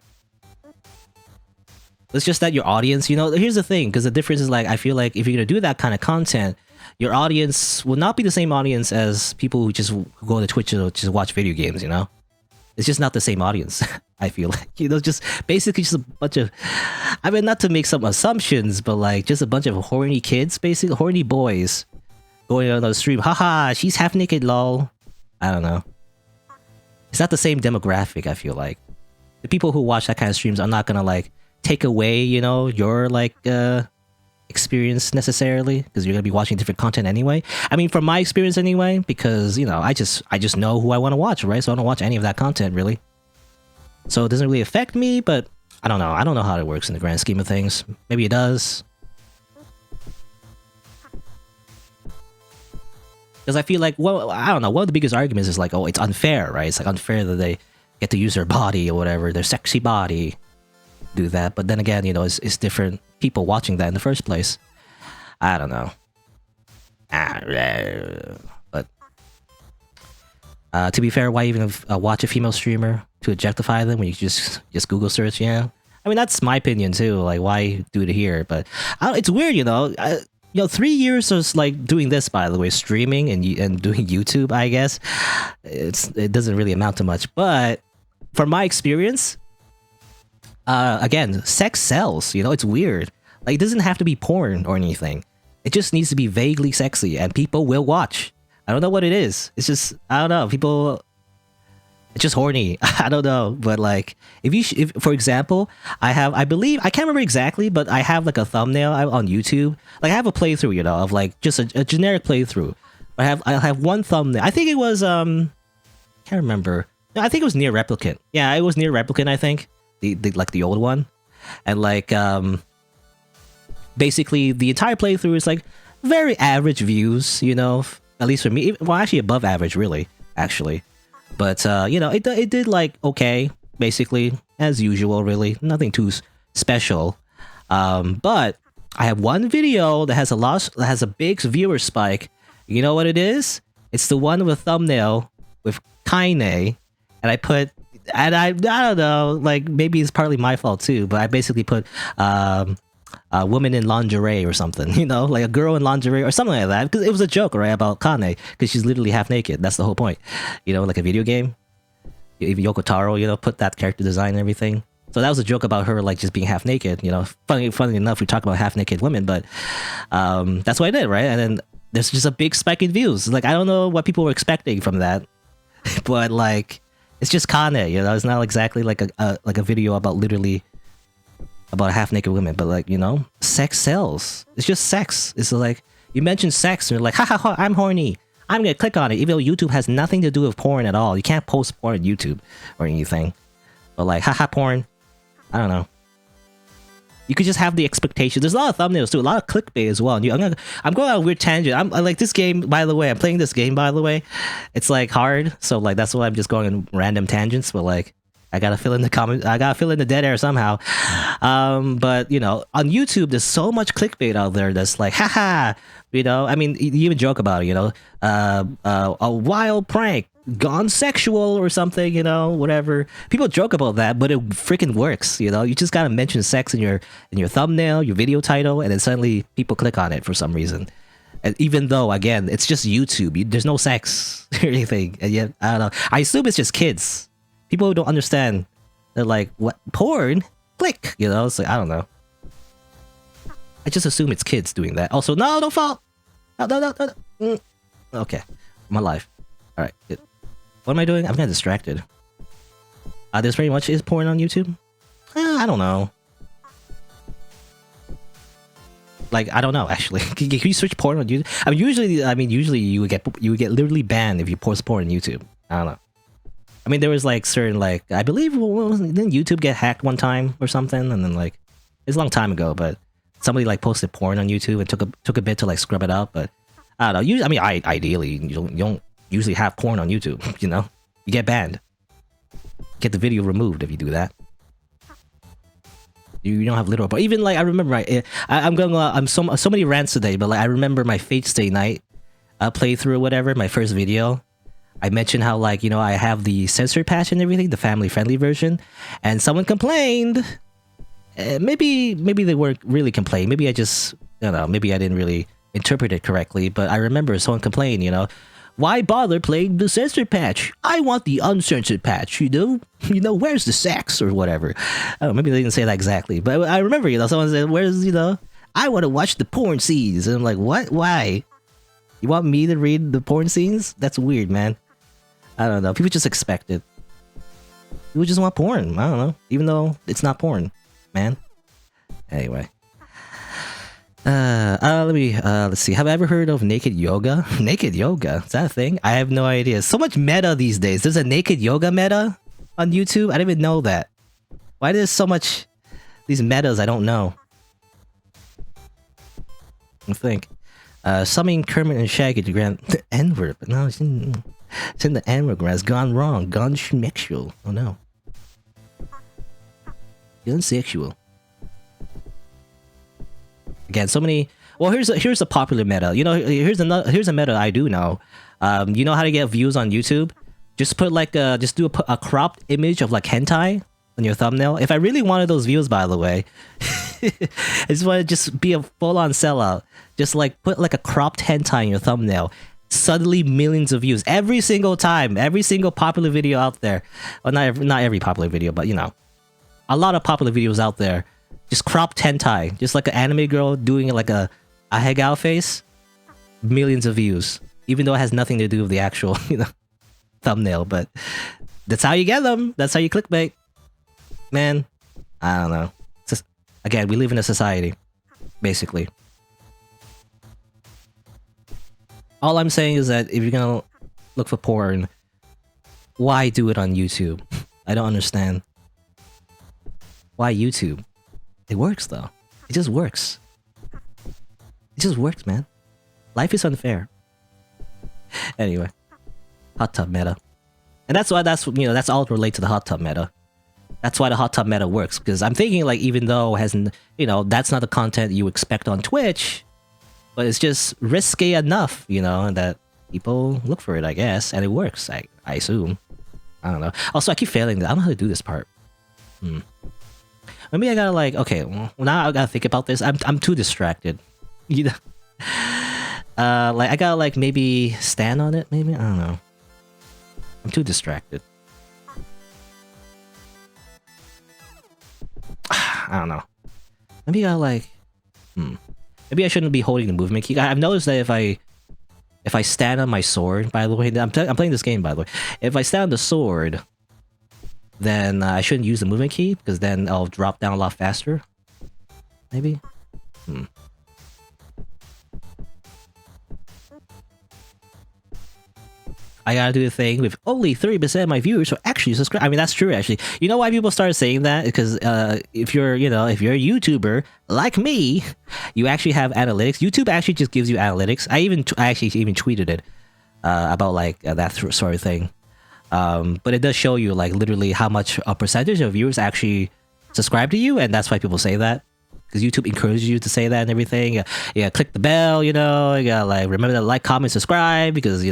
It's just that your audience, here's the thing, because the difference is like, I feel like if you're gonna do that kind of content, your audience will not be the same audience as people who just go to Twitch or just watch video games, It's just not the same audience, I feel like. Just basically just a bunch of, I mean, not to make some assumptions, but like just a bunch of horny kids, basically, horny boys going on the stream. Haha, she's half naked, lol. I don't know. It's not the same demographic, I feel like. The people who watch that kind of streams are not gonna like take away, your like experience necessarily, because you're gonna be watching different content anyway. I mean, from my experience anyway, because I just know who I want to watch, right? So I don't watch any of that content really. So it doesn't really affect me, but I don't know. I don't know how it works in the grand scheme of things. Maybe it does. Because I feel like, well, I don't know. One of the biggest arguments is like, oh, it's unfair, right? It's like unfair that they get to use their body or whatever, their sexy body, do that. But then again, it's different people watching that in the first place. I don't know. But to be fair, why even watch a female streamer to objectify them when you just Google search? Yeah, I mean that's my opinion too. Like, why do it here? But it's weird, 3 years of like doing this, by the way, streaming and doing YouTube. I guess it doesn't really amount to much, but from my experience, again, sex sells. It's weird. Like, it doesn't have to be porn or anything. It just needs to be vaguely sexy, and people will watch. I don't know what it is. It's just, I don't know. People, it's just horny. I don't know, but like, if for example, I believe, I can't remember exactly, but I have like a thumbnail on YouTube. Like, I have a playthrough, of like just a generic playthrough. I have one thumbnail. I think it was can't remember. No, I think it was Near Replicant. Yeah, it was Near Replicant. I think the old one, and like basically the entire playthrough is like very average views, at least for me. Well, actually above average, really, actually. But it did like okay, basically as usual, really nothing too special. But I have one video that has a big viewer spike. You know what it is? It's the one with a thumbnail with Kaine, and I don't know, like maybe it's partly my fault too, but I basically put a woman in lingerie or something, like a girl in lingerie or something like that, because it was a joke, right, about Kane, because she's literally half naked. That's the whole point, like a video game. Even Yoko Taro, put that character design and everything. So that was a joke about her like just being half naked. Funny enough, we talk about half naked women, but that's what I did, right? And then there's just a big spike in views. Like, I don't know what people were expecting from that, but like, it's just Kane, it's not exactly like a video about literally about a half naked woman, but like, sex sells. It's just sex. It's like, you mention sex and you're like, ha, I'm horny, I'm gonna click on it, even though YouTube has nothing to do with porn at all. You can't post porn on YouTube or anything, but like, haha, porn, I don't know. You could just have the expectation. There's a lot of thumbnails too, a lot of clickbait as well. And I'm going on a weird tangent. I like this game, by the way. I'm playing this game, by the way. It's like hard, so like that's why I'm just going in random tangents. But like, I gotta fill in the comment. I gotta fill in the dead air somehow. But on YouTube, there's so much clickbait out there that's like, haha. I mean, you even joke about it. A wild prank gone sexual or something, whatever. People joke about that, but it freaking works. You just gotta mention sex in your thumbnail, your video title, and then suddenly people click on it for some reason. And even though, again, it's just YouTube, there's no sex or anything, and yet I don't know. I assume it's just kids. People who don't understand, they're like, what, porn? Click, It's like, I don't know. I just assume it's kids doing that. Also, no, don't fall. No. Okay, my life. All right, good. What am I doing? I'm kind of distracted. There's pretty much is porn on YouTube. I don't know. Like, I don't know actually. Can you search porn on YouTube? Usually you would get literally banned if you post porn on YouTube. I don't know. I mean, there was like certain like, I believe, didn't YouTube get hacked one time or something? And then like, it's a long time ago, but somebody like posted porn on YouTube and took a bit to like scrub it out. But I don't know. Ideally, you don't usually have porn on YouTube. You get banned. Get the video removed if you do that. You don't have literal. But even like, I remember I'm going. I'm so many rants today, but like I remember my Fate Stay Night playthrough or whatever, my first video. I mentioned how like, I have the censored patch and everything, the family friendly version, and someone complained Maybe they weren't really complaining. Maybe I just, maybe I didn't really interpret it correctly. But I remember someone complained, why bother playing the censored patch? I want the uncensored patch, where's the sex or whatever. Oh, maybe they didn't say that exactly, but I remember, someone said, where's, I want to watch the porn scenes. And I'm like, what? Why? You want me to read the porn scenes? That's weird, man. I don't know. People just expect it. People just want porn. I don't know. Even though it's not porn, man. Anyway. Let's see. Have I ever heard of naked yoga? Naked yoga? Is that a thing? I have no idea. So much meta these days. There's a naked yoga meta on YouTube. I didn't even know that. Why there's so much these metas I don't know? I think. Summoning Kermit and Shaggy to grant the N-word, but no, it's in the N-word grant. It's gone wrong. Gone schmexual. Oh no. Gone sexual. Again, so many. Well, here's a popular meta. Here's a meta I do know. You know how to get views on YouTube? Just put just do a cropped image of like hentai on your thumbnail. If I really wanted those views, by the way, I just want to just be a full-on sellout. Just like put like a cropped hentai in your thumbnail. Suddenly millions of views every single time. Every single popular video out there. Well, not every popular video, but a lot of popular videos out there. Just cropped hentai, just like an anime girl doing like a hegao face. Millions of views, even though it has nothing to do with the actual thumbnail. But that's how you get them. That's how you clickbait, man. I don't know. Just, again, we live in a society, basically. All I'm saying is that if you're gonna look for porn, why do it on YouTube? I don't understand. Why YouTube? It works though. It just works. It just works, man. Life is unfair. Anyway, hot tub meta, and that's all related to the hot tub meta. That's why the hot tub meta works, because I'm thinking like even though it hasn't, that's not the content you expect on Twitch, but it's just risky enough, that people look for it, I guess, and it works. I assume. I don't know. Also, I keep failing that. I don't know how to do this part. Maybe I gotta like, okay, well now I gotta think about this. I'm too distracted. Like I gotta like maybe stand on it, maybe? I don't know. I'm too distracted. I don't know. Maybe I gotta like maybe I shouldn't be holding the movement key. I've noticed that if I stand on my sword, by the way, I'm playing this game by the way. If I stand on the sword, then I shouldn't use the movement key, because then I'll drop down a lot faster. Maybe? I gotta do the thing with only 30% of my viewers who actually subscribe. I mean, that's true, actually. You know why people started saying that? Because if you're a YouTuber like me, you actually have analytics. YouTube actually just gives you analytics. I actually even tweeted it about like that sort of thing. But it does show you like literally how much a percentage of viewers actually subscribe to you, and that's why people say that, because YouTube encourages you to say that and everything. You gotta click the bell, you gotta like remember to like, comment, subscribe, because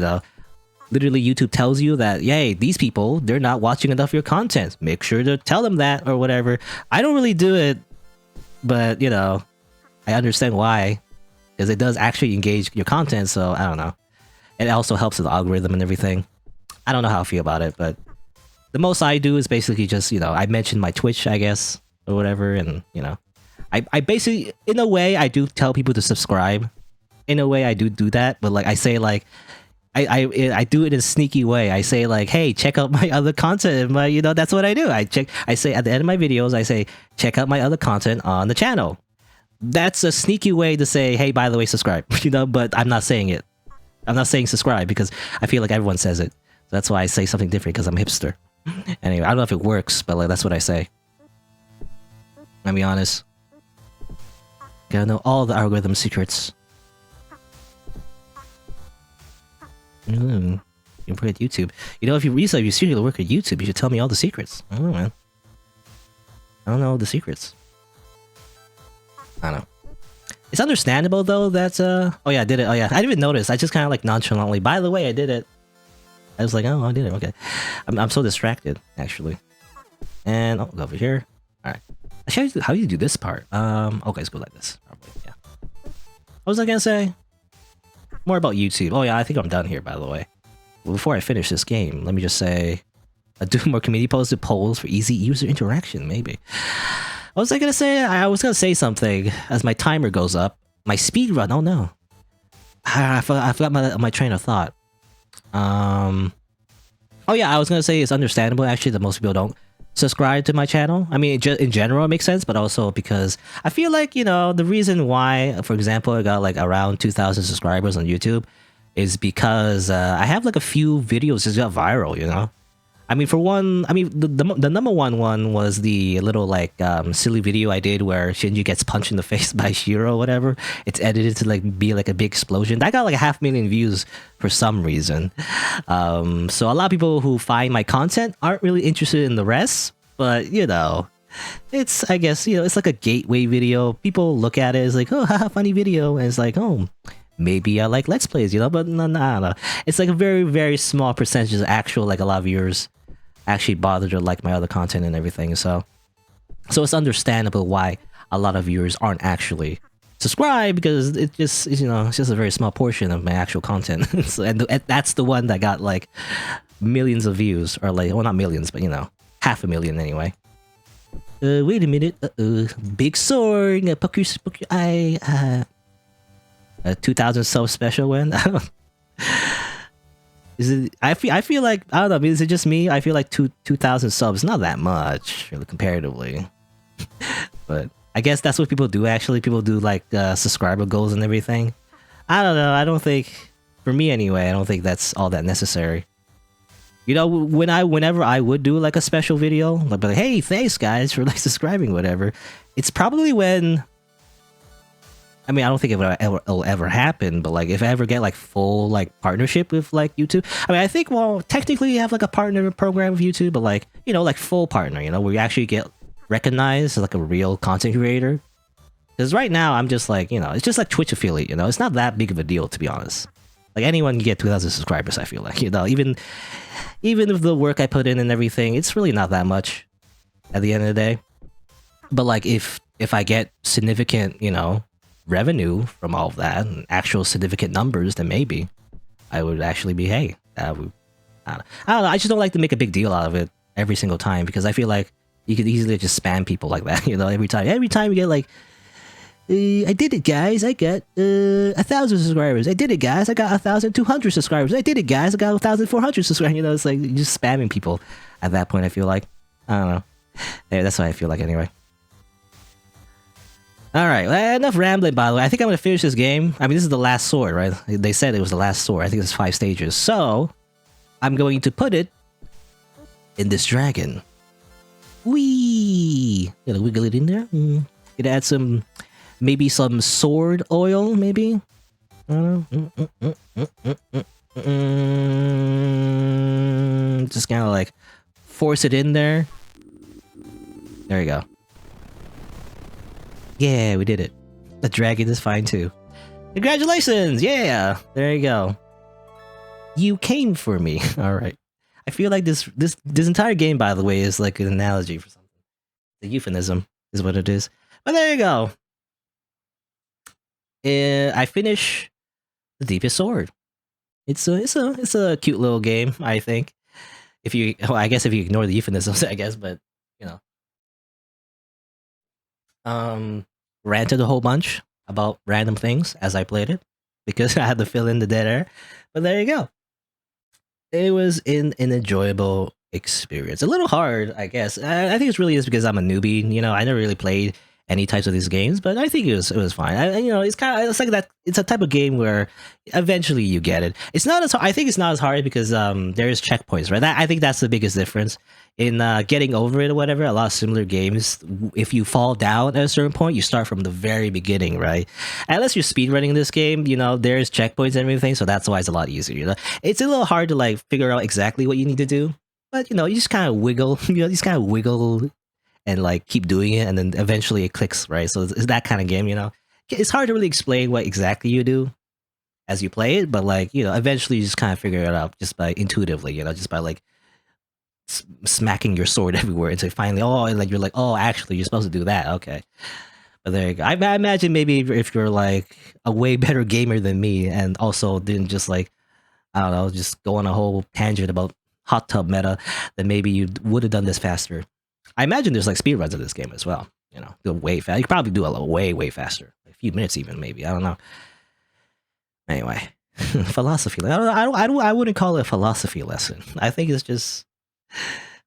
literally YouTube tells you that, yay, these people, they're not watching enough of your content. Make sure to tell them that or whatever. I don't really do it, but I understand why, because it does actually engage your content. So I don't know. It also helps with the algorithm and everything. I don't know how I feel about it, but the most I do is basically just, I mention my Twitch, I guess, or whatever, and, I basically, in a way, I do tell people to subscribe. In a way, I do that, but, like, I say, like, I do it in a sneaky way. I say, like, hey, check out my other content. That's what I do. I say, at the end of my videos, I say, check out my other content on the channel. That's a sneaky way to say, hey, by the way, subscribe, but I'm not saying it. I'm not saying subscribe, because I feel like everyone says it. That's why I say something different, because I'm a hipster. Anyway, I don't know if it works, but like that's what I say. Let me be honest. Gotta know all the algorithm secrets. You work at YouTube. If you seriously work at YouTube, you should tell me all the secrets. I don't know, man. I don't know the secrets. I don't know. It's understandable though that oh yeah, I did it. Oh yeah, I didn't even notice. I just kind of like nonchalantly. By the way, I did it. I was like, oh, I did it. Okay, I'm so distracted actually. And I'll go over here. All right, How do you do this part? Okay, let's go like this. Probably, yeah. What was I gonna say? More about YouTube. Oh yeah, I think I'm done here, by the way. Well, before I finish this game, let me just say, do more community posted polls for easy user interaction, maybe. What was I gonna say? I was gonna say something as my timer goes up. My speed run, oh no. I forgot my train of thought. Oh yeah, I was gonna say it's understandable actually that most people don't subscribe to my channel. I mean, in general it makes sense, but also because I feel like, you know, the reason why, for example, I got like around 2,000 subscribers on YouTube is because I have like a few videos that got viral, you know? I mean, for one, I mean, the number one was the little like silly video I did where Shinji gets punched in the face by Shiro or whatever. It's edited to like be like a big explosion. That got like 500,000 views for some reason. So a lot of people who find my content aren't really interested in the rest, but you know, it's, I guess, you know, it's like a gateway video. People look at it as like, oh, haha, funny video, and it's like, oh, maybe I like Let's Plays, you know, but no. It's like a very, very small percentage of actual, like a lot of viewers actually bother to like my other content and everything, so it's understandable why a lot of viewers aren't actually subscribed, because it just, you know, it's just a very small portion of my actual content. So, and that's the one that got like millions of views, or like, well, not millions, but you know, 500,000 anyway. Wait a minute, big sword, poke your eye, 2,000 sub special win. Is it? I feel like, I don't know. Is it just me? I feel like 2,000 subs, not that much, really, comparatively. But I guess that's what people do. Actually, people do like subscriber goals and everything. I don't know. I don't think, for me anyway, I don't think that's all that necessary. You know, whenever I would do like a special video, like, hey, thanks guys for like subscribing, whatever. It's probably when, I mean, I don't think it'll ever happen, but like if I ever get like full like partnership with like YouTube, I mean, I think, well, technically you have like a partner program with YouTube, but like, you know, like full partner, you know, where you actually get recognized as like a real content creator. Because right now I'm just like, you know, it's just like Twitch affiliate, you know, it's not that big of a deal, to be honest. Like anyone can get 2,000 subscribers, I feel like, you know, even with the work I put in and everything, it's really not that much at the end of the day. But like if I get significant, you know, revenue from all of that and actual significant numbers, then maybe I would actually be, hey, I don't know. I just don't like to make a big deal out of it every single time, because I feel like you could easily just spam people like that, you know, every time you get like, I did it guys, I got 1,000 subscribers, I did it guys, I got 1,200 subscribers, I did it guys, I got 1,400 subscribers, you know, it's like you're just spamming people at that point. I feel like, I don't know, yeah, that's what I feel like anyway. Alright, well, enough rambling, by the way. I think I'm gonna finish this game. I mean, this is the last sword, right? They said it was the last sword. I think it's 5 stages. So, I'm going to put it in this dragon. Whee! Gonna wiggle it in there. Gonna add some, maybe some sword oil, maybe? I don't know. Just kind of like force it in there. There you go. Yeah, we did it. The dragon is fine too. Congratulations! Yeah! There you go. You came for me. Alright. I feel like this entire game, by the way, is like an analogy for something. The euphemism is what it is. But there you go. I finish The Deepest Sword. It's a cute little game, I think. If you, well, I guess if you ignore the euphemisms, I guess, but you know. Ranted a whole bunch about random things as I played it, because I had to fill in the dead air. But there you go. It was an enjoyable experience. A little hard, I guess. I think it's really is because I'm a newbie. You know, I never really played any types of these games, but I think it was fine. You know, it's like that. It's a type of game where eventually you get it. It's not as hard. I think it's not as hard because there's checkpoints, right? I think that's the biggest difference in getting over it or whatever. A lot of similar games, if you fall down at a certain point, you start from the very beginning, right? Unless you're speedrunning this game, you know, there's checkpoints and everything, so that's why it's a lot easier. You know, it's a little hard to like figure out exactly what you need to do, but you know, you just kind of wiggle, you know, just kind of wiggle and like keep doing it, and then eventually it clicks, right? So it's that kind of game, you know. It's hard to really explain what exactly you do as you play it, but like, you know, eventually you just kind of figure it out just by intuitively, you know, just by like smacking your sword everywhere until finally, like you're like, oh, actually, you're supposed to do that. Okay, but there you go. I imagine maybe if you're like a way better gamer than me, and also didn't just like, I don't know, just go on a whole tangent about hot tub meta, then maybe you would have done this faster. I imagine there's like speedruns of this game as well. You know, do way fast. You could probably do a way faster, a few minutes even, maybe. I don't know. Anyway, philosophy. I wouldn't call it a philosophy lesson. I think it's just,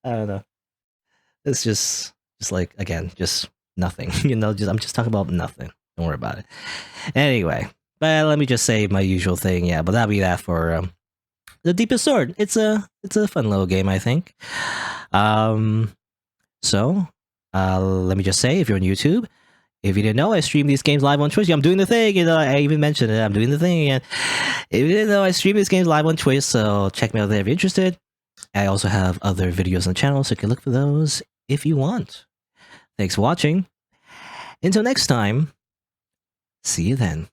I don't know. It's just like, again, just nothing. You know, I'm just talking about nothing. Don't worry about it. Anyway, but let me just say my usual thing. Yeah, but that'll be that for The Deepest Sword. It's a fun little game, I think. So let me just say, if you're on YouTube, if you didn't know, I stream these games live on Twitch. I'm doing the thing, you know. I even mentioned it. I'm doing the thing again. If you didn't know, I stream these games live on Twitch, so check me out there if you're interested. I also have other videos on the channel, so you can look for those if you want. Thanks for watching. Until next time, see you then.